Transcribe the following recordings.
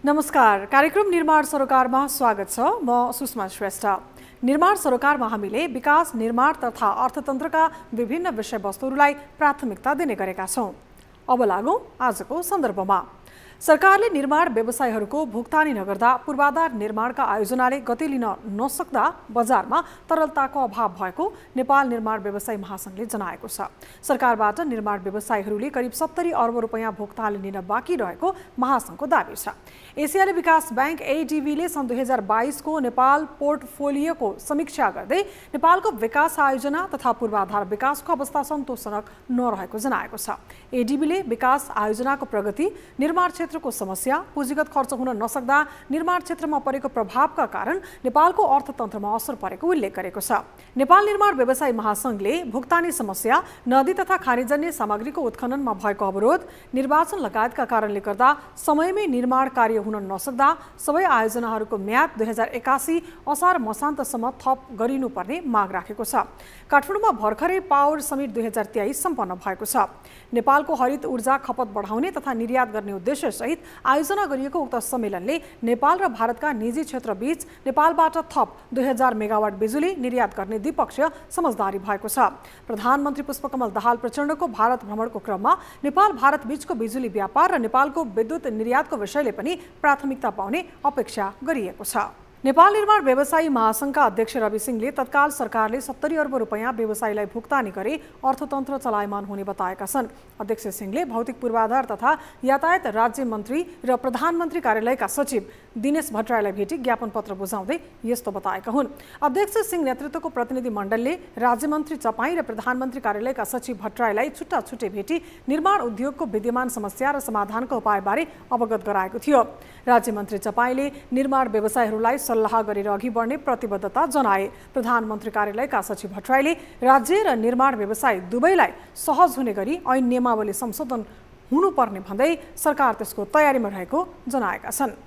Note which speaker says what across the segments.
Speaker 1: नमस्कार, कार्यक्रम निर्माण सरोकारमा स्वागत छ। म सुषमा श्रेष्ठ। निर्माण सरोकारमा हामीले विकास, निर्माण तथा अर्थतन्त्रका विभिन्न विषयवस्तुहरूलाई प्राथमिकता दिने गरेका छौं। अब लागौं आजको सन्दर्भमा। सरकारले निर्माण व्यवसायीहरूको भुक्तानी नगर्दा पूर्वाधार निर्माणका आयोजनाले गति लिन नसक्दा बजारमा तरलताको अभाव भएको नेपाल निर्माण व्यवसायी महासंघले जनाएको छ। सरकारबाट निर्माण व्यवसायीहरूले करिब 70 अर्ब रुपैयाँ भुक्तानी लिन बाँकी रहेको महासंघको दाबी छ। एसियाली विकास बैंक एडीबीले सन् 2022 को नेपाल पोर्टफोलियोको समीक्षा गर्दै नेपालको विकास आयोजना तथा पूर्वाधार विकासको अवस्था सन्तोषजनक नरहेको जनाएको छ। एडीबीले विकास आयोजनाको प्रगति, निर्माण क्षेत्रको समस्या, पुँजीगत खर्च हुन नसक्दा निर्माण क्षेत्रमा परेको प्रभावका कारण नेपालको अर्थतन्त्रमा असर परेको उल्लेख गरेको छ। नेपाल निर्माण व्यवसायी महासंघले भुक्तानी समस्या, नदी तथा खानीजन्य सामग्रीको उत्खननमा भएको अवरोध, निर्वाचन लगायतका कारणले गर्दा समयमै निर्माण कार्य हुन नसक्दा सबै आयोजनाहरूको म्याद 2081 असार मसान्तसम्म थप गरिनुपर्ने माग राखेको छ। काठमाडौँमा भर्खरै पावर समिट 2023 सम्पन्न भएको छ। नेपालको हरित ऊर्जा खपत बढाउने तथा निर्यात गर्ने उद्देश्य सहित आयोजना गरिएको उक्त सम्मेलनले नेपाल र भारतका निजी क्षेत्रबीच नेपालबाट थप 2000 मेगावाट बिजुली निर्यात गर्ने द्विपक्षीय समझदारी भएको छ। प्रधानमन्त्री पुष्पकमल दाहाल प्रचण्डको भारत भ्रमणको क्रममा नेपाल भारत बीचको बिजुली व्यापार र नेपालको विद्युत निर्यातको विषयले पनि प्राथमिकता पाउने अपेक्षा गरिएको छ। नेपाल निर्माण व्यवसायी महासंघका अध्यक्ष रवि सिंहले तत्काल सरकारले 70 अर्ब रुपैयाँ व्यवसायीलाई भुक्तानी गरे अर्थतन्त्र चलायमान हुने बताएका छन्। अध्यक्ष सिंहले भौतिक पूर्वाधार तथा यातायात राज्य मन्त्री र प्रधानमन्त्री कार्यालयका सचिव दिनेश भट्टराईलाई भेटी ज्ञापन पत्र बुझाउँदै यस्तो बताएका हुन्। अध्यक्ष सिंह नेतृत्वको प्रतिनिधि मण्डलले राज्य मन्त्री चपाई र प्रधानमन्त्री कार्यालयका सचिव भट्टराईलाई छुट्टा छुट्टै भेटी निर्माण उद्योगको विद्यमान समस्या र समाधानको उपायबारे अवगत गराएको थियो। राज्य मन्त्री चपाईले निर्माण व्यवसायीहरूलाई सल्लाह गरेर अघि बढ्ने प्रतिबद्धता जनाए। प्रधानमन्त्री कार्यालयका सचिव भट्टराईले राज्य र निर्माण व्यवसाय दुवैलाई सहज हुने गरी ऐन नियमावली संशोधन हुनुपर्ने भन्दै सरकार त्यसको तयारीमा रहेको जनाएका छन्।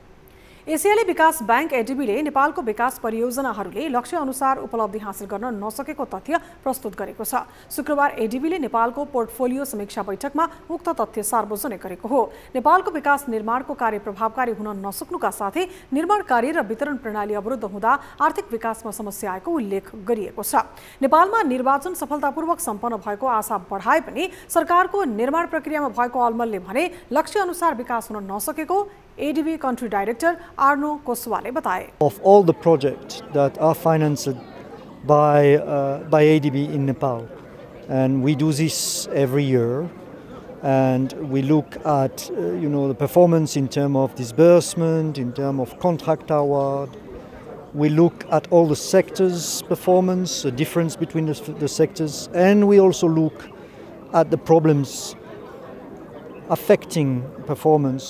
Speaker 1: एसियाली विकास बैंक एडीबीले नेपालको विकास परियोजनाहरूले लक्ष्य अनुसार उपलब्धि हासिल गर्न नसकेको तथ्य प्रस्तुत गरेको छ। शुक्रबार एडीबीले नेपालको पोर्टफोलियो समीक्षा बैठकमा उक्त तथ्य सार्वजनिक गरेको हो। नेपालको विकास निर्माणको कार्य प्रभावकारी हुन नसक्नुका साथै निर्माण कार्य र वितरण प्रणाली अवरुद्ध हुँदा आर्थिक विकासमा समस्या आएको उल्लेख गरिएको छ। नेपालमा निर्वाचन सफलतापूर्वक सम्पन्न भएको आशा बढाए पनि सरकारको निर्माण प्रक्रियामा भएको अलमलले भने लक्ष्य अनुसार विकास हुन नसकेको ADB country director Arno Koswale बताए।
Speaker 2: Of all the projects that are financed by ADB in Nepal, and we do this every year, and we look at the performance in terms of disbursement, in terms of contract award. We look at all the sectors' performance, the difference between the sectors, and we also look at the problems affecting performance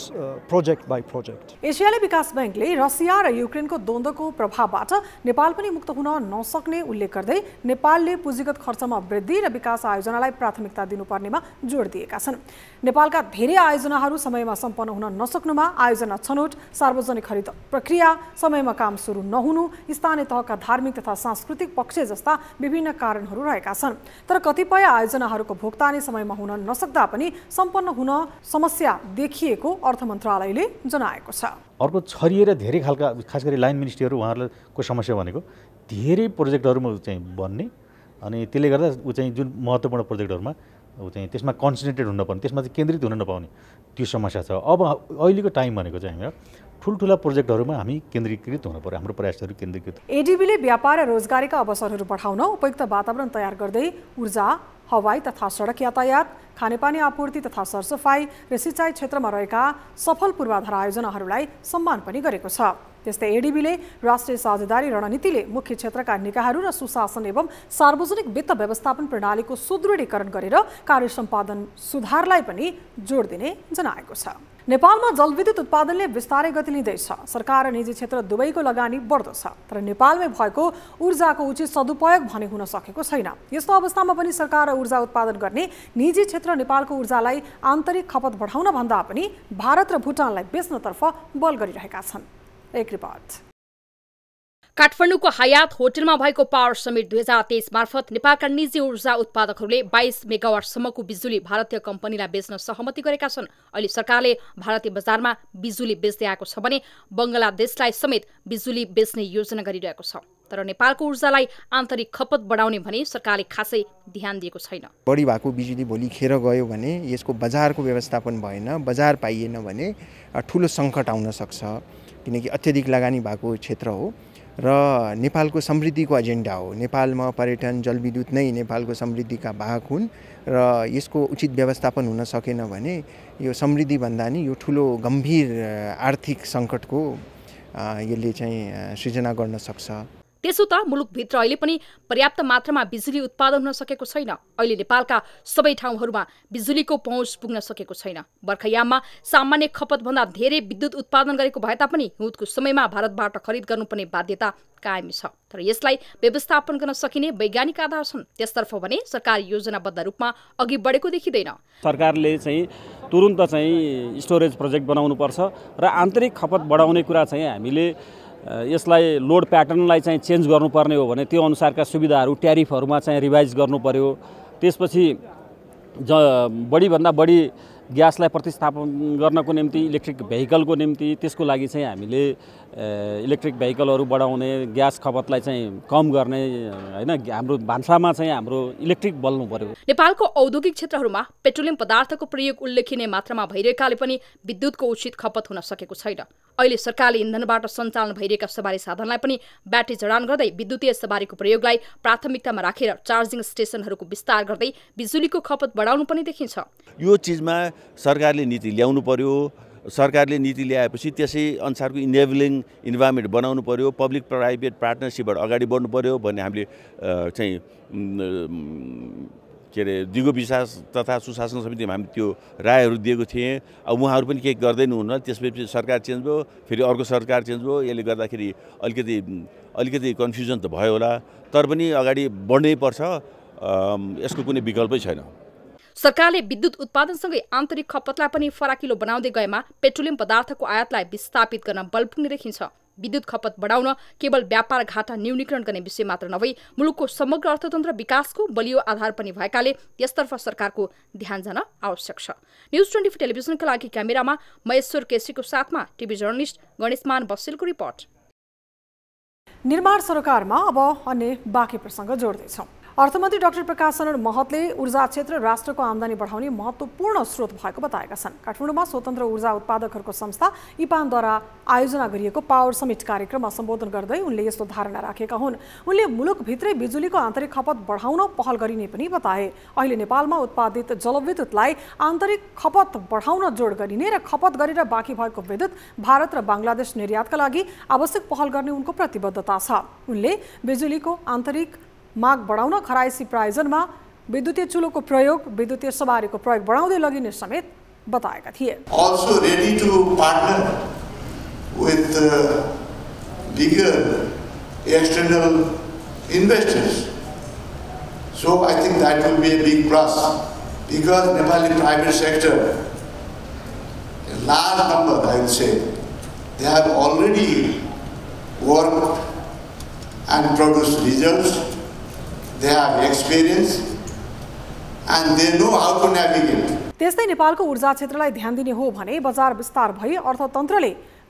Speaker 2: project by project.
Speaker 1: एसियाली विकास बैंकले Russia र युक्रेनको द्वन्द्वको प्रभावबाट नेपाल पनि मुक्त हुन नसक्ने उल्लेख गर्दै नेपालले पुँजीगत खर्चमा वृद्धि र विकास आयोजनालाई प्राथमिकता दिनुपर्नेमा जोड दिएका छन्। नेपालका धेरै आयोजनाहरू समयमा सम्पन्न हुन नसक्नुमा आयोजना छनौट, सार्वजनिक खरिद प्रक्रिया, समयमा काम सुरु नहुनु, स्थानीय तहका धार्मिक तथा सांस्कृतिक पक्ष जस्ता विभिन्न कारणहरू रहेका छन्। तर कतिपय आयोजनाहरूको भुक्तानी समयमा हुन नसक्दा पनि सम्पन्न हुन समस्या देखिएको अर्थ मन्त्रालयले जनाएको छ।
Speaker 3: अर्को छरिएर धेरै खालका खास गरी लाइन मिनिस्ट्रीहरू उहाँहरूको समस्या भनेको धेरै प्रोजेक्टहरूमा चाहिँ बन्ने अनि त्यसले गर्दा चाहिँ जुन महत्त्वपूर्ण प्रोजेक्टहरूमा त्यसमा कन्सन्ट्रेटेड हुन नपाउने, त्यसमा चाहिँ केन्द्रित हुन नपाउने त्यो समस्या छ। अब अहिलेको टाइम भनेको चाहिँ हामी ठुल्ठुला प्रोजेक्टहरूमा हामी केन्द्रीकृत हुन पर्यो, हाम्रो प्रयासहरू केन्द्रीकृत।
Speaker 1: एडीबीले व्यापार र रोजगारीका अवसरहरू बढाउन उपयुक्त वातावरण तयार गर्दै ऊर्जा, हवाई तथा सडक यातायात, खानेपानी आपूर्ति तथा सरसफाई र सिँचाइ क्षेत्रमा रहेका सफल पूर्वाधार आयोजनाहरूलाई सम्मान पनि गरेको छ। त्यस्तै एडीबीले राष्ट्रिय साझेदारी रणनीतिले मुख्य क्षेत्रका निकायहरू र सुशासन एवं सार्वजनिक वित्त व्यवस्थापन प्रणालीको सुदृढीकरण गरेर कार्य सम्पादन सुधारलाई पनि जोड दिने जनाएको छ। नेपालमा जलविद्युत उत्पादनले विस्तारै गति लिँदैछ। सरकार र निजी क्षेत्र दुवैको लगानी बढ्दो छ, तर नेपालमै भएको ऊर्जाको उचित सदुपयोग भने हुन सकेको छैन। यस्तो अवस्थामा पनि सरकार र ऊर्जा उत्पादन गर्ने निजी क्षेत्र नेपालको ऊर्जालाई आन्तरिक खपत बढाउन भन्दा पनि भारत र भुटानलाई बेच्नतर्फ बल गरिरहेका छन्। एक रिपोर्ट।
Speaker 4: काठमाडौँको हयात होटलमा भएको पावर समिट 2023 मार्फत नेपालका निजी ऊर्जा उत्पादकहरूले 22 मेगावाटसम्मको बिजुली भारतीय कम्पनीलाई बेच्न सहमति गरेका छन्। अहिले सरकारले भारतीय बजारमा बिजुली बेच्दै आएको छ भने बंगलादेशलाई समेत बिजुली बेच्ने योजना गरिरहेको छ। तर नेपालको ऊर्जालाई आन्तरिक खपत बढाउने भने सरकारले खासै ध्यान दिएको छैन।
Speaker 5: बढी भएको बिजुली भोलि खेर गयो भने यसको बजारको व्यवस्थापन भएन, बजार पाइएन भने ठुलो सङ्कट आउन सक्छ, किनकि अत्यधिक लगानी भएको क्षेत्र हो र नेपालको समृद्धिको एजेन्डा हो। नेपालमा पर्यटन, जलविद्युत नै नेपालको समृद्धिका वाहक हुन् र यसको उचित व्यवस्थापन हुन सकेन भने यो समृद्धि भन्दा नि यो ठुलो गम्भीर आर्थिक सङ्कटको यसले चाहिँ सृजना गर्न सक्छ।
Speaker 4: त्यसो त मुलुकभित्र अहिले पनि पर्याप्त मात्रामा बिजुली उत्पादन हुन सकेको छैन। अहिले नेपालका सबै ठाउँहरूमा बिजुलीको पहुँच पुग्न सकेको छैन। बर्खायाममा सामान्य खपतभन्दा धेरै विद्युत उत्पादन गरेको भए तापनि हिउँदको समयमा भारतबाट खरिद गर्नुपर्ने बाध्यता कायम छ। तर यसलाई व्यवस्थापन गर्न सकिने वैज्ञानिक आधार छन्। त्यसतर्फ भने सरकार योजनाबद्ध रूपमा अघि बढेको देखिँदैन।
Speaker 6: सरकारले चाहिँ तुरुन्त चाहिँ स्टोरेज प्रोजेक्ट बनाउनुपर्छ र आन्तरिक खपत बढाउने कुरा चाहिँ हामीले यसलाई लोड प्याटर्नलाई चाहिँ चेन्ज गर्नुपर्ने हो भने त्यो अनुसारका सुविधाहरू ट्यारिफहरूमा चाहिँ रिभाइज गर्नु पर्यो। त्यसपछि बढीभन्दा बढी ग्यासलाई प्रतिस्थापन गर्नको निम्ति इलेक्ट्रिक भेहिकलको निम्ति त्यसको लागि चाहिँ हामीले इलेक्ट्रिक भेहिकलहरू बढाउने, ग्यास खपतलाई चाहिँ कम गर्ने हैन, हाम्रो भान्सामा चाहिँ हाम्रो इलेक्ट्रिक बल्नु पर्यो।
Speaker 4: नेपालको औद्योगिक क्षेत्रहरूमा पेट्रोलियम पदार्थको प्रयोग उल्लेखनीय मात्रामा भइरहेकाले पनि विद्युतको उचित खपत हुन सकेको छैन। अहिले सरकारले इन्धनबाट सञ्चालन भइरहेका सवारी साधनलाई पनि ब्याट्री जडान गर्दै विद्युतीय सवारीको प्रयोगलाई प्राथमिकतामा राखेर चार्जिङ स्टेसनहरूको विस्तार गर्दै बिजुलीको खपत बढाउनु पनि देखिन्छ।
Speaker 7: यो चिजमा सरकारले नीति ल्याउनु पर्यो। सरकारले नीति ल्याएपछि त्यसै अनुसारको इनेबलिङ इन्भाइरोमेन्ट बनाउनु पर्यो। पब्लिक प्राइभेट पार्टनरसिपबाट अगाडि बढ्नु पर्यो भन्ने हामीले चाहिँ के अरे दिगो विकास तथा सुशासन समितिमा हामी त्यो रायहरू दिएको थिएँ। अब उहाँहरू पनि केही गर्दैन हुन, त्यसपछि सरकार चेन्ज भयो, फेरि अर्को सरकार चेन्ज भयो। यसले गर्दाखेरि अलिकति कन्फ्युजन त भयो होला, तर पनि अगाडि बढ्नै पर्छ। यसको कुनै विकल्पै छैन।
Speaker 4: सरकारले विद्युत उत्पादनसँगै आन्तरिक खपतलाई पनि फराकिलो बनाउँदै गएमा पेट्रोलियम पदार्थको आयातलाई विस्थापित गर्न बल पुग्ने देखिन्छ। विद्युत खपत बढाउन केवल व्यापार घाटा न्यूनीकरण गर्ने विषय मात्र नभई मुलुकको समग्र अर्थतन्त्र विकासको बलियो आधार पनि भएकाले यसतर्फ सरकारको ध्यान जान आवश्यक छ। न्युज 24 टेलिभिजनका लागि क्यामेरामा महेश्वर केसीको साथमा टिभी जर्नलिस्ट गणेशमान बस्सेलको रिपोर्ट।
Speaker 1: निर्माण सरोकारमा अब अन्य बाँकी प्रसङ्ग जोड्दैछौँ। अर्थमन्त्री डाक्टर प्रकाश शरण महतले ऊर्जा क्षेत्र राष्ट्रको आमदानी बढाउने महत्त्वपूर्ण स्रोत भएको बताएका छन्। काठमाडौँमा स्वतन्त्र ऊर्जा उत्पादकहरूको संस्था इपानद्वारा आयोजना गरिएको पावर समिट कार्यक्रममा सम्बोधन गर्दै उनले यस्तो धारणा राखेका हुन्। उनले मुलुकभित्रै बिजुलीको आन्तरिक खपत बढाउन पहल गरिने पनि बताए। अहिले नेपालमा उत्पादित जलविद्युतलाई आन्तरिक खपत बढाउन जोड गरिने र खपत गरेर बाँकी भएको विद्युत भारत र बङ्गलादेश निर्यातका लागि आवश्यक पहल गर्ने उनको प्रतिबद्धता छ। उनले बिजुलीको आन्तरिक माग बढाउन खराइसी प्रायोजनमा विद्युतीय चुलोको प्रयोग, विद्युतीय सवारीको प्रयोग बढाउँदै लगिने समेत बताएका थिए।
Speaker 8: Also ready to partner with bigger external investors. So I think that will be a big plus because Nepali private sector, a large number I would say, they have already worked and produced results. They have experience and they know how to navigate.
Speaker 1: त्यस्तै नेपालको ऊर्जा क्षेत्रलाई ध्यान दिने हो भने बजार विस्तार भई अर्थतन्त्रले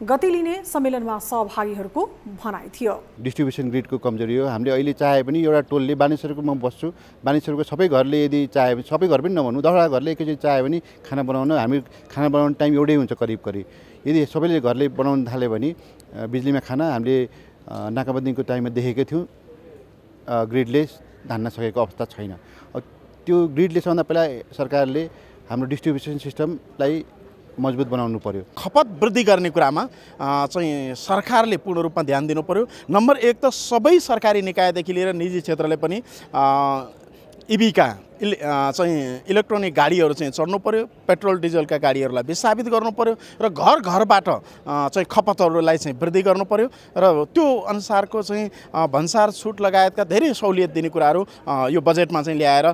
Speaker 1: गति लिने सम्मेलनमा सहभागीहरूको भनाइ थियो।
Speaker 9: डिस्ट्रिब्युसन ग्रिडको कमजोरी हो। हामीले अहिले चाहे पनि एउटा टोलले बानेश्वरको म बस्छु, बानेश्वरको सबै घरले यदि चाहे पनि, सबै घर पनि नभन्नु, 10वटा घरले एकैचोटि चाहे पनि खाना बनाउन, हामी खाना बनाउने टाइम एउटै हुन्छ करिब। यदि सबैले घरले बनाउन थाल्यो भने बिजुलीमा खाना हामीले नाकाबन्दीको टाइममा देखेकै थियौँ, ग्रिडले धान्न सकेको अवस्था छैन। त्यो ग्रिडले सबभन्दा पहिला सरकारले हाम्रो डिस्ट्रिब्युसन सिस्टमलाई मजबुत बनाउनु पर्यो।
Speaker 10: खपत वृद्धि गर्ने कुरामा चाहिँ सरकारले पूर्ण रूपमा ध्यान दिनु पर्यो। नम्बर 1 त सबै सरकारी निकायदेखि लिएर निजी क्षेत्रले पनि इबीका चाहिँ इलेक्ट्रोनिक गाडीहरू चाहिँ चढ्नु पर्यो, पेट्रोल डिजलका गाडीहरूलाई विस्थापित गर्नु पर्यो र घर घरबाट चाहिँ खपतहरूलाई चाहिँ वृद्धि गर्नु पर्यो र त्यो अनुसारको चाहिँ भन्सार छुट लगायतका धेरै सहुलियत दिने कुराहरू यो बजेटमा चाहिँ ल्याएर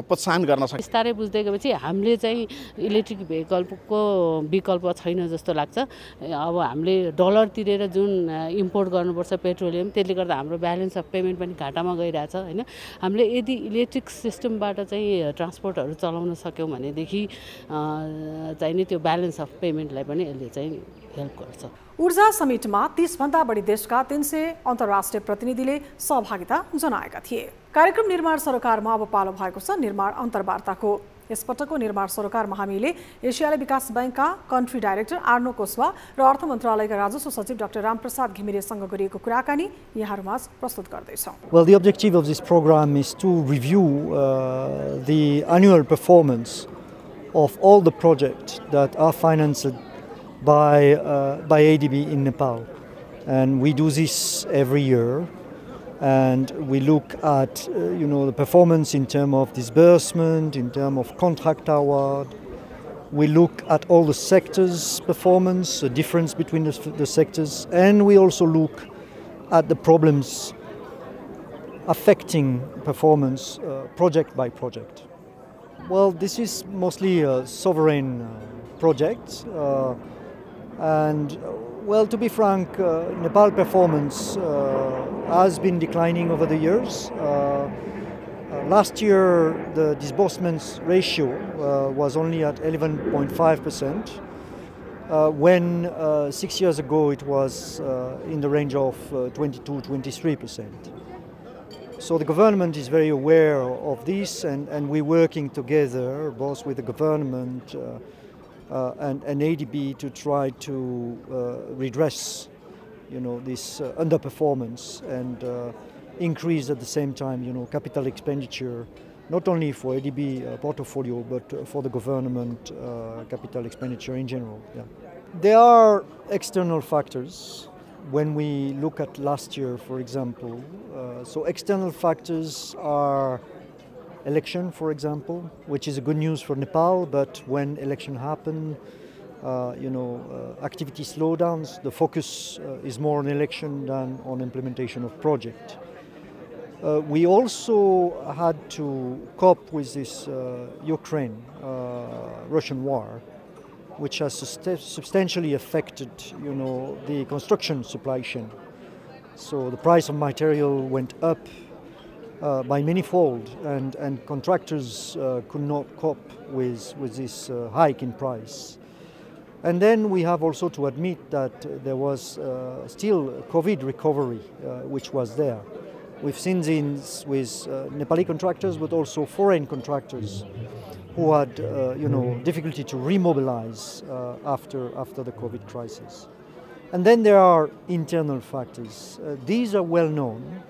Speaker 10: प्रोत्साहन गर्न सक्छ।
Speaker 11: बिस्तारै बुझ्दै गएपछि हामीले चाहिँ इलेक्ट्रिक भेहिकलको विकल्प छैन जस्तो लाग्छ। अब हामीले डलर तिरेर जुन इम्पोर्ट गर्नुपर्छ पेट्रोलियम, त्यसले गर्दा हाम्रो ब्यालेन्स अफ पेमेन्ट पनि घाटामा गइरहेछ हैन। हामीले यदि इलेक्ट्रिक सिस्टमबाट चाहिँ ट्रान्सपोर्टहरू चलाउन सक्यौँ भनेदेखि चाहिँ नि त्यो ब्यालेन्स अफ पेमेन्टलाई पनि यसले चाहिँ हेल्प गर्छ।
Speaker 1: ऊर्जा समिटमा 30 भन्दा बढी देशका 300 अन्तर्राष्ट्रिय प्रतिनिधिले सहभागिता जनाएका थिए। कार्यक्रम निर्माण सरोकारमा अब पालो भएको छ निर्माण अन्तर्वार्ताको। यसपटकको निर्माण सरोकारमा हामीले एसियाली विकास बैंकका कन्ट्री डाइरेक्टर आर्नो कोस्वा र अर्थ मन्त्रालयका राजस्व सचिव डाक्टर रामप्रसाद घिमिरेसँग गरिएको कुराकानी यहाँहरूमाझ प्रस्तुत गर्दैछौँ।
Speaker 2: Well, the objective of this program is to review the annual performance of all the projects that are financed by ADB in Nepal, and we do this every year. And we look at the performance in terms of disbursement, in terms of contract award. We look at all the sectors' performance, the difference between the sectors, and we also look at the problems affecting performance project by project. Well, this is mostly a sovereign project, and well, to be frank, Nepal performance has been declining over the years. Last year, the disbursements ratio was only at 11.5%, when 6 years ago it was in the range of 22-23%. So the government is very aware of this, and we're working together, both with the government and ADB, to try to redress, this underperformance and increase at the same time, capital expenditure, not only for ADB portfolio, but for the government capital expenditure in general. Yeah. There are external factors when we look at last year, for example. So external factors are election, for example, which is a good news for Nepal, but when election happen, activity slowdowns. The focus is more on election than on implementation of project. We also had to cope with this Ukraine Russian war, which has substantially affected, the construction supply chain. So the price of material went up by manyfold, and contractors could not cope with this hike in price. And then we have also to admit that there was still COVID recovery, which was there. We've seen this with Nepali contractors, but also foreign contractors who had, difficulty to remobilize after the COVID crisis. And then there are internal factors. These are well known.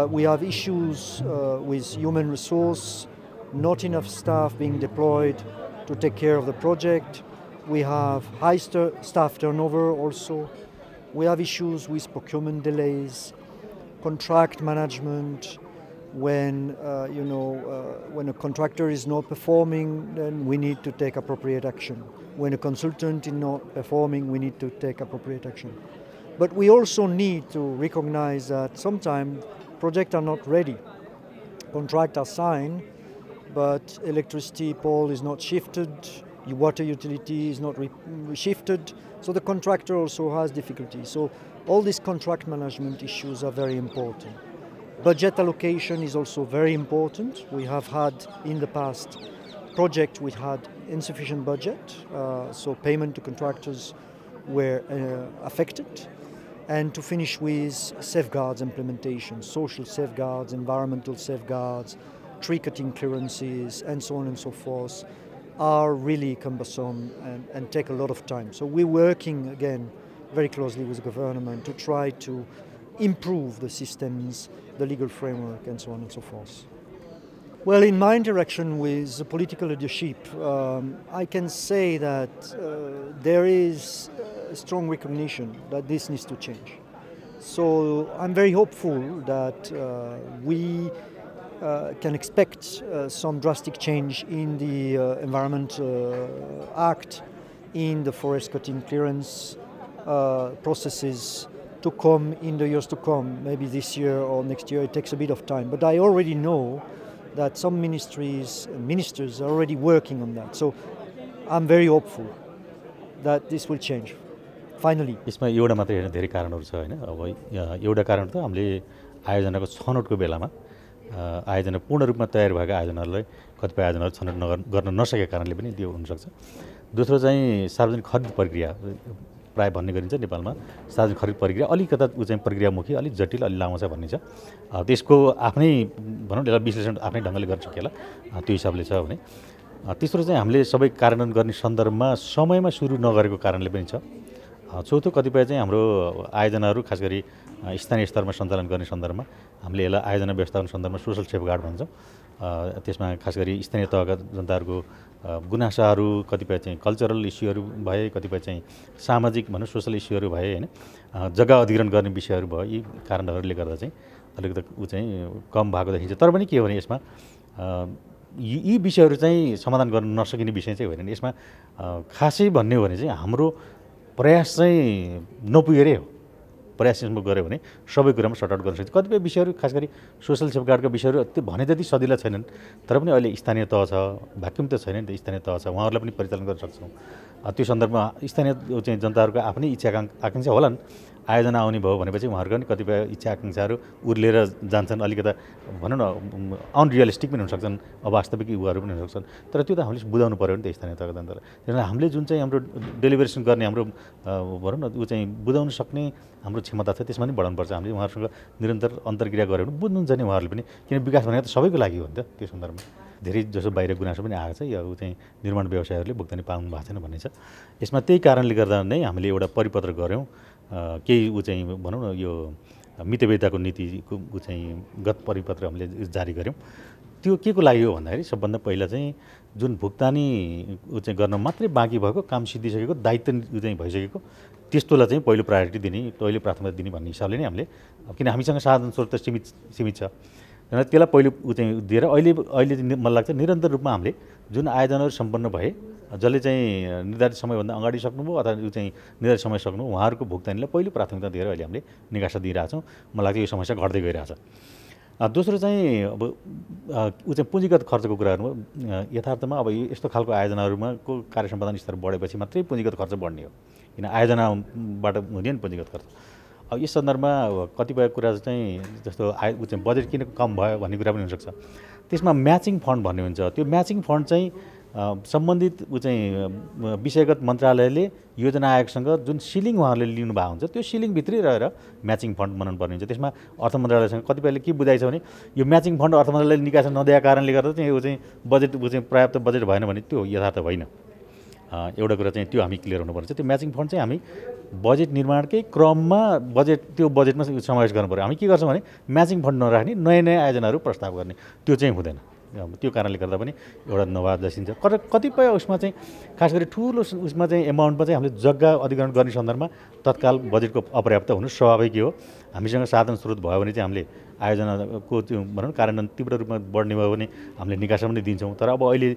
Speaker 2: We have issues with human resource, not enough staff being deployed to take care of the project. We have high staff turnover also. We have issues with procurement delays, contract management. When when a contractor is not performing, then we need to take appropriate action. When a consultant is not performing, we need to take appropriate action. But we also need to recognize that sometimes projects are not ready. Contracts are signed, but electricity pole is not shifted, water utility is not shifted, so the contractor also has difficulties. So all these contract management issues are very important. Budget allocation is also very important. We have had in the past projects which had insufficient budget, so payment to contractors were affected. And to finish with safeguards implementation, social safeguards, environmental safeguards, tree cutting clearances, and so on and so forth, are really cumbersome and take a lot of time. So we're working again very closely with the government to try to improve the systems, the legal framework, and so on and so forth. Well, in my interaction with the political leadership, I can say that there is a strong recognition that this needs to change. So I'm very hopeful that we can expect some drastic change in the Environment Act, in the forest cutting clearance processes to come in the years to come, maybe this year or next year. It takes a bit of time. But I already know that some ministries and ministers are already working on that. So I'm very hopeful that this will change. Finally.
Speaker 3: यसमा एउटा मात्रै हैन, धेरै कारणहरू छ हैन। अब एउटा कारण त हामीले आयोजनाको छनौटको बेलामा आयोजना पूर्ण रूपमा तयार भएको आयोजनाहरूलाई कतिपय आयोजनाहरू छनौट गर्न नसकेको कारणले पनि त्यो हुनसक्छ। दोस्रो चाहिँ सार्वजनिक खरिद प्रक्रिया, प्राय भन्ने गरिन्छ नेपालमा सार्वजनिक खरिद प्रक्रिया अलिकता चाहिँ प्रक्रियामुखी, अलिक जटिल, अलि लामो छ भन्ने छ। त्यसको आफ्नै भनौँ न विश्लेषण आफ्नै ढङ्गले गर्न सकिएला, त्यो हिसाबले छ भने। तेस्रो चाहिँ हामीले सबै कार्यान्वयन गर्ने सन्दर्भमा समयमा सुरु नगरेको कारणले पनि छ। चौथो कतिपय चाहिँ हाम्रो आयोजनाहरू खास गरी स्थानीय स्तरमा सञ्चालन गर्ने सन्दर्भमा हामीले यसलाई आयोजना व्यवस्थापन सन्दर्भमा सोसल सेफगार्ड भन्छौँ। त्यसमा खास गरी स्थानीय तहका जनताहरूको गुनासाहरू, कतिपय चाहिँ कल्चरल इस्युहरू भए, कतिपय चाहिँ सामाजिक भनौँ सोसल इस्युहरू भए होइन, जग्गा अधिग्रहण गर्ने विषयहरू भयो। यी कारणहरूले गर्दा चाहिँ अलिकति चाहिँ कम भएको देखिन्छ। तर पनि के हो भने यसमा यी विषयहरू चाहिँ समाधान गर्न नसकिने विषय चाहिँ होइन। यसमा खासै भन्ने हो भने चाहिँ हाम्रो प्रयास चाहिँ नपुगेरै हो। प्रयास यसमा गऱ्यो भने सबै कुरामा सर्ट आउट गर्न सक्छ। कतिपय विषयहरू खास गरी सोसल सेफगार्डका विषयहरू त्यो भने जति सजिला छैनन्, तर पनि अहिले स्थानीय तह छ, भ्याक्युम त छैन नि त, स्थानीय तह छ, उहाँहरूलाई पनि परिचालन गर्न सक्छौँ। त्यो सन्दर्भमा स्थानीय चाहिँ जनताहरूको आफ्नै इच्छा आकाङ्क्षा होलान्। आयोजना आउने भयो भनेपछि उहाँहरूको पनि कतिपय इच्छा आकाङ्क्षाहरू उर्लेर जान्छन्, अलिकता भनौँ न अनरियलिस्टिक पनि हुनसक्छन्, अवास्तविक युवाहरू पनि हुनसक्छन्। तर त्यो त हामीले बुझाउनु पऱ्यो नि त स्थानीय तहका जनतालाई। त्यसमा हामीले जुन चाहिँ हाम्रो डेलिभरेसन गर्ने हाम्रो भनौँ न चाहिँ बुझाउन सक्ने हाम्रो क्षमता छ, त्यसमा पनि बढाउनुपर्छ। हामीले उहाँहरूसँग निरन्तर अन्तर्क्रिया गऱ्यो भने बुझ्नुहुन्छ नि उहाँहरूले पनि, किन विकास भनेको त सबैको लागि हो नि त। त्यो सन्दर्भमा धेरै जसो बाहिर गुनासो पनि आएको छ, या चाहिँ निर्माण व्यवसायहरूले भुक्तानी पाउनु भएको छैन भन्ने छ। यसमा त्यही कारणले गर्दा नै हामीले एउटा परिपत्र गऱ्यौँ, केही चाहिँ भनौँ न यो मितव्ययिताको नीतिको चाहिँ गत परिपत्र हामीले जारी गऱ्यौँ। त्यो के को लागि हो भन्दाखेरि सबभन्दा पहिला चाहिँ जुन भुक्तानी चाहिँ गर्न मात्रै बाँकी भएको, काम सिद्धिसकेको, दायित्व चाहिँ भइसकेको, त्यस्तोलाई चाहिँ पहिलो प्रायोरिटी दिने, पहिलो प्राथमिकता दिने भन्ने हिसाबले नै हामीले, किन हामीसँग साधन स्रोत त सीमित छ, त्यसलाई पहिलो चाहिँ दिएर अहिले मलाई लाग्छ निरन्तर रूपमा हामीले जुन आयोजनाहरू सम्पन्न भए, जसले चाहिँ निर्धारित समयभन्दा अगाडि सक्नुभयो अथवा चाहिँ निर्धारित समय सक्नुभयो, उहाँहरूको भुक्तानीलाई पहिलो प्राथमिकता दिएर अहिले हामीले निकासा दिइरहेछौँ। मलाई लाग्छ यो समस्या घट्दै गइरहेछ। दोस्रो चाहिँ अब चाहिँ पुँजीगत खर्चको कुरा गर्नु, यथार्थमा अब यस्तो खालको आयोजनाहरूमा को कार्य सम्पादन स्तर बढेपछि मात्रै पुँजीगत खर्च बढ्ने हो, किन आयोजनाबाट हुने नि पुँजीगत खर्च। अब यस सन्दर्भमा कतिपय कुरा चाहिँ जस्तो चाहिँ बजेट किन कम भयो भन्ने कुरा पनि हुनसक्छ। त्यसमा म्याचिङ फन्ड भन्ने हुन्छ। त्यो म्याचिङ फन्ड चाहिँ सम्बन्धित चाहिँ विषयगत मन्त्रालयले योजना आयोगसँग जुन सिलिङ उहाँहरूले लिनुभएको हुन्छ, त्यो सिलिङभित्रै रहेर म्याचिङ फन्ड बनाउनु पर्ने हुन्छ। त्यसमा अर्थ मन्त्रालयसँग कतिपयले के बुझाइ छ भने यो म्याचिङ फन्ड अर्थ मन्त्रालयले निकासा नदिएको कारणले गर्दा चाहिँ यो चाहिँ बजेट चाहिँ पर्याप्त बजेट भएन भने त्यो यथार्थ होइन। एउटा कुरा चाहिँ त्यो हामी क्लियर हुनुपर्छ। त्यो म्याचिङ फन्ड चाहिँ हामी बजेट निर्माणकै क्रममा त्यो बजेटमा समावेश गर्नु पऱ्यो। हामी के गर्छौँ भने म्याचिङ फन्ड नराख्ने, नयाँ नयाँ आयोजनाहरू प्रस्ताव गर्ने, त्यो चाहिँ हुँदैन। त्यो कारणले गर्दा पनि एउटा नवाब दर्शिन्छ। कतिपय उसमा चाहिँ खास गरी ठुलो उसमा चाहिँ एमाउन्टमा चाहिँ हामीले जग्गा अधिग्रहण गर्ने सन्दर्भमा तत्काल बजेटको अपर्याप्त हुनु स्वाभाविक हो। हामीसँग साधन स्रोत भयो भने चाहिँ हामीले आयोजनाको त्यो भनौँ न कार्यान्वयन तीव्र रूपमा बढ्ने भयो भने हामीले निकासा पनि दिन्छौँ। तर अब अहिले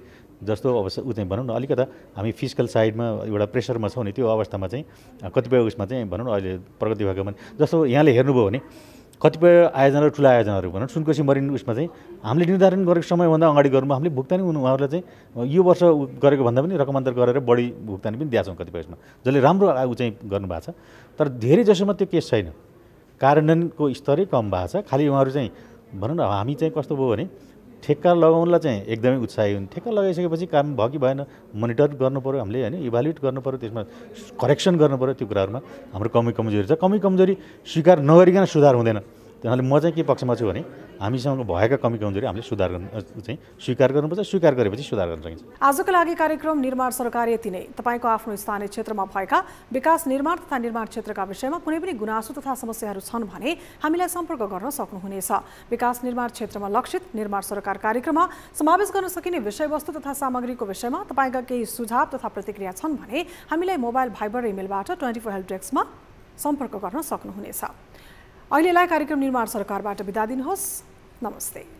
Speaker 3: जस्तो अब चाहिँ भनौँ न अलिकता हामी फिजिकल साइडमा एउटा प्रेसरमा छौँ नि, त्यो अवस्थामा चाहिँ कतिपय उसमा चाहिँ भनौँ न अहिले प्रगति भएको पनि जस्तो यहाँले हेर्नुभयो भने कतिपय आयोजनाहरू ठुला आयोजनाहरू भनौँ सुनकोशी मरिन उसमा चाहिँ हामीले निर्धारण गरेको समयभन्दा अगाडि गर्नुभयो, हामीले भुक्तानी उहाँहरूलाई चाहिँ यो वर्ष गरेको भन्दा पनि रकमान्तर गरेर बढी भुक्तानी पनि दिएछौँ कतिपय यसमा, जसले राम्रो चाहिँ गर्नुभएको छ। तर धेरै जसोमा त्यो केस छैन, कार्यान्वयनको स्तरै कम भएको छ। खालि उहाँहरू चाहिँ भनौँ न हामी चाहिँ कस्तो भयो भने ठेक्का लगाउनलाई चाहिँ एकदमै उत्साही हुन्। ठेक्का लगाइसकेपछि काम भयो कि भएन मोनिटर गर्नु पऱ्यो हामीले होइन, इभ्यालुएट गर्नु पऱ्यो, त्यसमा करेक्सन गर्नु पऱ्यो। त्यो कुराहरूमा हाम्रो कमी कमजोरी छ। कमी कमजोरी स्वीकार नगरिकन सुधार हुँदैन। त्यसैले म चाहिँ के पक्षमा छु भने हामीसँग भएका कमी कमजोरी हामीले सुधार गर्न चाहिँ स्वीकार गर्नुपर्छ। स्वीकार गरेपछि सुधार गर्न सकिन्छ।
Speaker 1: आजको लागि कार्यक्रम निर्माण सरकार यति नै। तपाईँको आफ्नो स्थानीय क्षेत्रमा भएका विकास निर्माण तथा निर्माण क्षेत्रका विषयमा कुनै पनि गुनासो तथा समस्याहरू छन् भने हामीलाई सम्पर्क गर्न सक्नुहुनेछ। विकास निर्माण क्षेत्रमा लक्षित निर्माण सरकार कार्यक्रममा समावेश गर्न सकिने विषयवस्तु तथा सामग्रीको विषयमा तपाईँका केही सुझाव तथा प्रतिक्रिया छन् भने हामीलाई मोबाइल भाइबर इमेलबाट 24 हेल्प डेस्कमा सम्पर्क गर्न सक्नुहुनेछ। अहिलेलाई कार्यक्रम निर्माण सरकारबाट बिदा दिनुहोस्। नमस्ते।